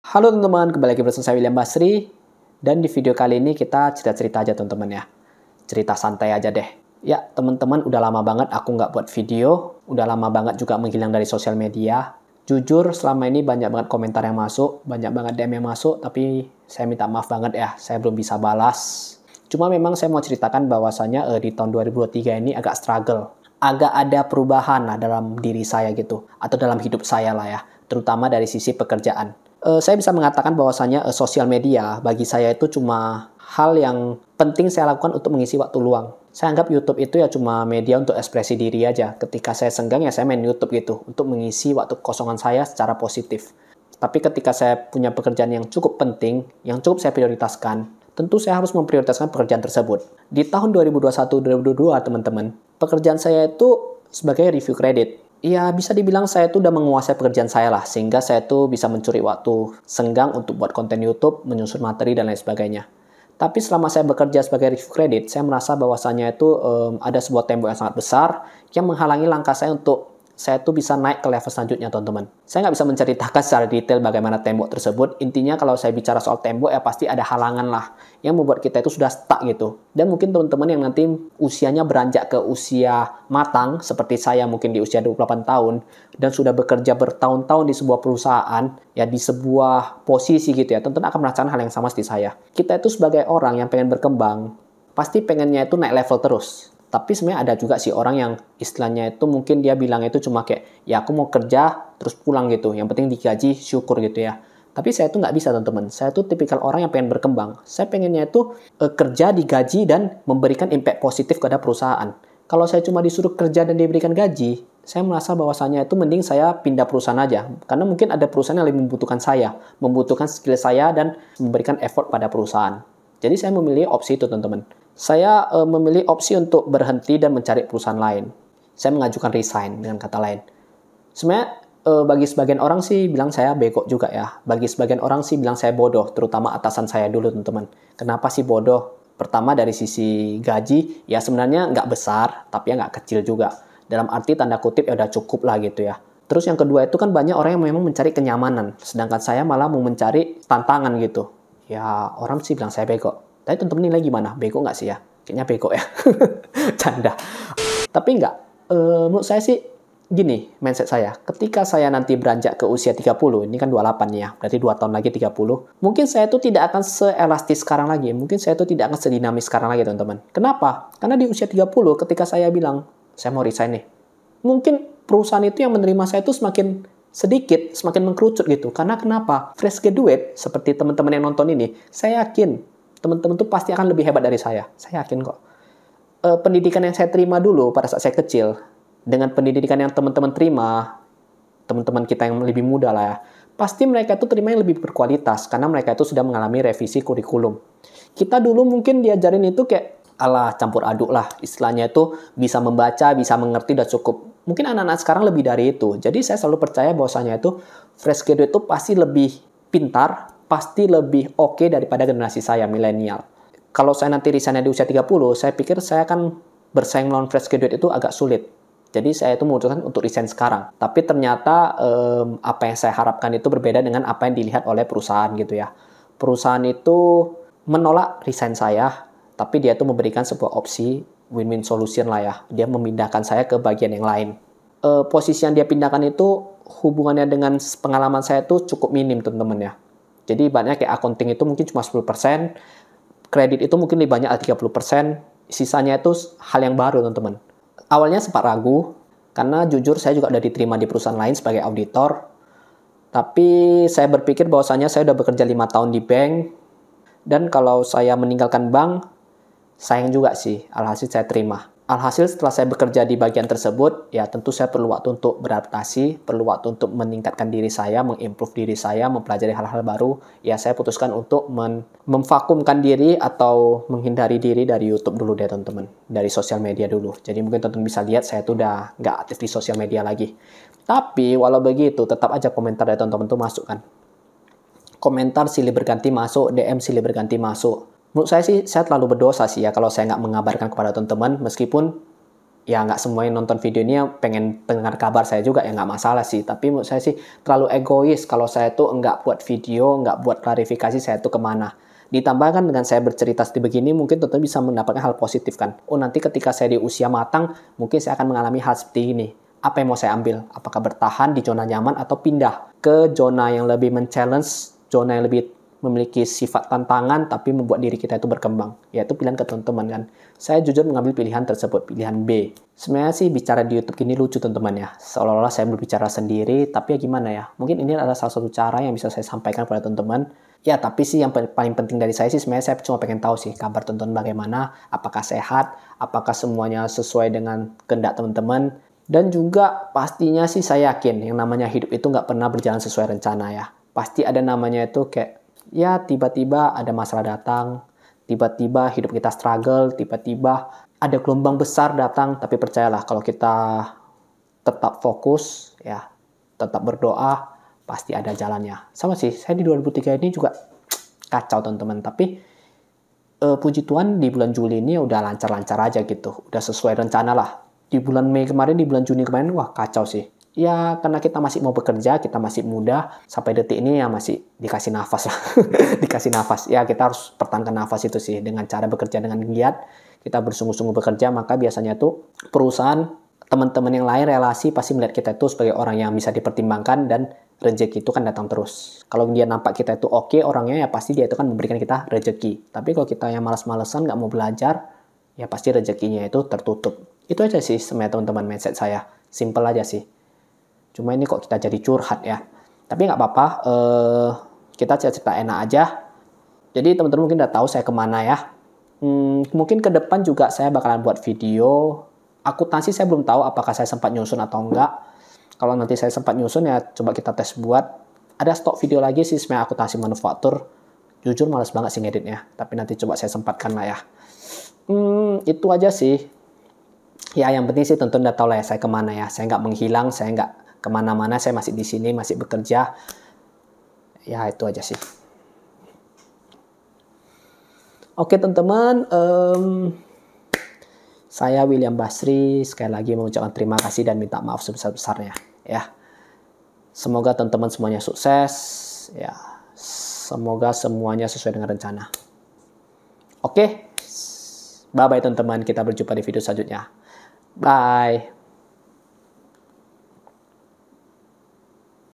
Halo teman-teman, kembali lagi bersama saya William Basri. Dan di video kali ini kita cerita-cerita aja teman-teman ya. Cerita santai aja deh. Ya teman-teman, udah lama banget aku nggak buat video. Udah lama banget juga menghilang dari sosial media. Jujur selama ini banyak banget komentar yang masuk. Banyak banget DM yang masuk. Tapi saya minta maaf banget ya, saya belum bisa balas. Cuma memang saya mau ceritakan bahwasanya di tahun 2023 ini agak struggle. Agak ada perubahan lah dalam diri saya gitu. Atau dalam hidup saya lah ya. Terutama dari sisi pekerjaan. Saya bisa mengatakan bahwasanya sosial media bagi saya itu cuma hal yang penting saya lakukan untuk mengisi waktu luang. Saya anggap YouTube itu ya cuma media untuk ekspresi diri aja. Ketika saya senggang ya saya main YouTube gitu untuk mengisi waktu kekosongan saya secara positif. Tapi ketika saya punya pekerjaan yang cukup penting, yang cukup saya prioritaskan, tentu saya harus memprioritaskan pekerjaan tersebut. Di tahun 2021-2022 teman-teman, pekerjaan saya itu sebagai review kredit. Ya bisa dibilang saya tuh udah menguasai pekerjaan saya lah, sehingga saya tuh bisa mencuri waktu senggang untuk buat konten YouTube, menyusun materi, dan lain sebagainya. Tapi selama saya bekerja sebagai review kredit, saya merasa bahwasannya itu ada sebuah tembok yang sangat besar yang menghalangi langkah saya untuk saya tuh bisa naik ke level selanjutnya, teman-teman. Saya nggak bisa menceritakan secara detail bagaimana tembok tersebut. Intinya kalau saya bicara soal tembok ya pasti ada halangan lah yang membuat kita itu sudah stuck gitu. Dan mungkin teman-teman yang nanti usianya beranjak ke usia matang, seperti saya mungkin di usia 28 tahun, dan sudah bekerja bertahun-tahun di sebuah perusahaan, ya di sebuah posisi gitu ya, tentu akan merasakan hal yang sama seperti saya. Kita itu sebagai orang yang pengen berkembang, pasti pengennya itu naik level terus. Tapi sebenarnya ada juga sih orang yang istilahnya itu mungkin dia bilang itu cuma kayak, ya aku mau kerja terus pulang gitu. Yang penting digaji, syukur gitu ya. Tapi saya tuh nggak bisa teman-teman. Saya tuh tipikal orang yang pengen berkembang. Saya pengennya itu kerja, digaji, dan memberikan impact positif kepada perusahaan. Kalau saya cuma disuruh kerja dan diberikan gaji, saya merasa bahwasannya itu mending saya pindah perusahaan aja. Karena mungkin ada perusahaan yang lebih membutuhkan saya. Membutuhkan skill saya dan memberikan effort pada perusahaan. Jadi saya memilih opsi itu teman-teman. Saya memilih opsi untuk berhenti dan mencari perusahaan lain. Saya mengajukan resign dengan kata lain. Sebenarnya bagi sebagian orang sih bilang saya bego juga ya. Bagi sebagian orang sih bilang saya bodoh, terutama atasan saya dulu teman-teman. Kenapa sih bodoh? Pertama dari sisi gaji, ya sebenarnya nggak besar, tapi ya nggak kecil juga. Dalam arti tanda kutip ya udah cukup lah gitu ya. Terus yang kedua itu kan banyak orang yang memang mencari kenyamanan. Sedangkan saya malah mau mencari tantangan gitu. Ya orang sih bilang saya bego. Tapi temen-temen nilai gimana? Bego nggak sih ya? Kayaknya bego ya. Canda. Tapi nggak. Menurut saya sih gini mindset saya. Ketika saya nanti beranjak ke usia 30, ini kan 28 ya, berarti 2 tahun lagi 30, mungkin saya tuh tidak akan seelastis sekarang lagi. Mungkin saya tuh tidak akan sedinamis sekarang lagi, teman-teman. Kenapa? Karena di usia 30, ketika saya bilang, saya mau resign nih. Mungkin perusahaan itu yang menerima saya tuh semakin sedikit, semakin mengkerucut gitu. Karena kenapa? Fresh graduate, seperti teman-teman yang nonton ini, saya yakin teman-teman tuh pasti akan lebih hebat dari saya. Saya yakin kok. Pendidikan yang saya terima dulu pada saat saya kecil, dengan pendidikan yang teman-teman terima, teman-teman kita yang lebih muda lah ya, pasti mereka itu terima yang lebih berkualitas, karena mereka itu sudah mengalami revisi kurikulum. Kita dulu mungkin diajarin itu kayak, alah campur aduk lah, istilahnya itu bisa membaca, bisa mengerti, udah cukup. Mungkin anak-anak sekarang lebih dari itu. Jadi saya selalu percaya bahwasanya itu fresh graduate itu pasti lebih pintar, pasti lebih oke daripada generasi saya, milenial. Kalau saya nanti resign di usia 30, saya pikir saya akan bersaing melawan fresh graduate itu agak sulit. Jadi saya itu memutuskan untuk resign sekarang. Tapi ternyata apa yang saya harapkan itu berbeda dengan apa yang dilihat oleh perusahaan gitu ya. Perusahaan itu menolak resign saya, tapi dia itu memberikan sebuah opsi win-win solution lah ya. Dia memindahkan saya ke bagian yang lain. Posisi yang dia pindahkan itu hubungannya dengan pengalaman saya itu cukup minim teman-teman ya. Jadi banyak kayak accounting itu mungkin cuma 10%, kredit itu mungkin lebih banyak 30%, sisanya itu hal yang baru teman-teman. Awalnya sempat ragu, karena jujur saya juga udah diterima di perusahaan lain sebagai auditor, tapi saya berpikir bahwasanya saya udah bekerja 5 tahun di bank, dan kalau saya meninggalkan bank, sayang juga sih, alhasil saya terima. Alhasil setelah saya bekerja di bagian tersebut, ya tentu saya perlu waktu untuk beradaptasi, perlu waktu untuk meningkatkan diri saya, mengimprove diri saya, mempelajari hal-hal baru. Ya saya putuskan untuk memvakumkan diri atau menghindari diri dari YouTube dulu deh teman-teman, dari sosial media dulu. Jadi mungkin teman-teman bisa lihat saya tuh udah nggak aktif di sosial media lagi. Tapi walau begitu, tetap aja komentar dari teman-teman tuh masuk kan. Komentar silih berganti masuk, DM silih berganti masuk. Menurut saya sih, saya terlalu berdosa sih ya kalau saya nggak mengabarkan kepada teman-teman, meskipun ya nggak semua yang nonton video ini yang pengen dengar kabar saya juga, ya nggak masalah sih. Tapi menurut saya sih terlalu egois kalau saya tuh nggak buat video, nggak buat klarifikasi saya tuh kemana. Ditambahkan dengan saya bercerita seperti begini, mungkin tentu bisa mendapatkan hal positif kan. Oh, nanti ketika saya di usia matang, mungkin saya akan mengalami hal seperti ini. Apa yang mau saya ambil? Apakah bertahan di zona nyaman atau pindah ke zona yang lebih men-challenge, zona yang lebih memiliki sifat tantangan tapi membuat diri kita itu berkembang. Yaitu pilihan ke teman-teman kan. Saya jujur mengambil pilihan tersebut, pilihan B. Sebenarnya sih bicara di YouTube ini lucu teman-teman ya. Seolah-olah saya berbicara sendiri, tapi ya gimana ya. Mungkin ini adalah salah satu cara yang bisa saya sampaikan kepada teman-teman. Ya, tapi sih yang paling penting dari saya sih sebenarnya saya cuma pengen tahu sih kabar teman-teman bagaimana, apakah sehat, apakah semuanya sesuai dengan kehendak teman-teman. Dan juga pastinya sih saya yakin yang namanya hidup itu nggak pernah berjalan sesuai rencana ya. Pasti ada namanya itu kayak, ya tiba-tiba ada masalah datang, tiba-tiba hidup kita struggle, tiba-tiba ada gelombang besar datang, tapi percayalah kalau kita tetap fokus, ya tetap berdoa, pasti ada jalannya. Sama sih, saya di 2003 ini juga kacau teman-teman, tapi puji Tuhan di bulan Juli ini udah lancar-lancar aja gitu, udah sesuai rencana lah. Di bulan Mei kemarin, di bulan Juni kemarin, wah kacau sih. Ya, karena kita masih mau bekerja, kita masih muda, sampai detik ini ya masih dikasih nafas lah. Dikasih nafas. Ya, kita harus pertahankan nafas itu sih. Dengan cara bekerja dengan giat, kita bersungguh-sungguh bekerja, maka biasanya tuh perusahaan, teman-teman yang lain, relasi, pasti melihat kita itu sebagai orang yang bisa dipertimbangkan, dan rezeki itu kan datang terus. Kalau dia nampak kita itu oke orangnya, ya pasti dia itu kan memberikan kita rezeki. Tapi kalau kita yang malas-malesan, nggak mau belajar, ya pasti rezekinya itu tertutup. Itu aja sih sebenarnya teman-teman mindset saya. Simple aja sih. Cuma ini kok kita jadi curhat ya. Tapi nggak apa-apa. Kita cerita enak aja. Jadi teman-teman mungkin udah tahu saya kemana ya. Mungkin ke depan juga saya bakalan buat video. Akuntansi saya belum tahu apakah saya sempat nyusun atau enggak. Kalau nanti saya sempat nyusun ya coba kita tes buat. Ada stok video lagi sih sebenarnya akuntansi manufaktur. Jujur males banget sih ngeditnya. Tapi nanti coba saya sempatkan lah ya. Itu aja sih. Ya yang penting sih tentu udah tahu lah ya saya kemana ya. Saya nggak menghilang, saya nggak kemana-mana, saya masih di sini, masih bekerja. Ya itu aja sih. Oke teman-teman, saya William Basri sekali lagi mengucapkan terima kasih dan minta maaf sebesar-besarnya ya. Semoga teman-teman semuanya sukses ya. Semoga semuanya sesuai dengan rencana. Oke. Bye bye teman-teman, kita berjumpa di video selanjutnya. Bye.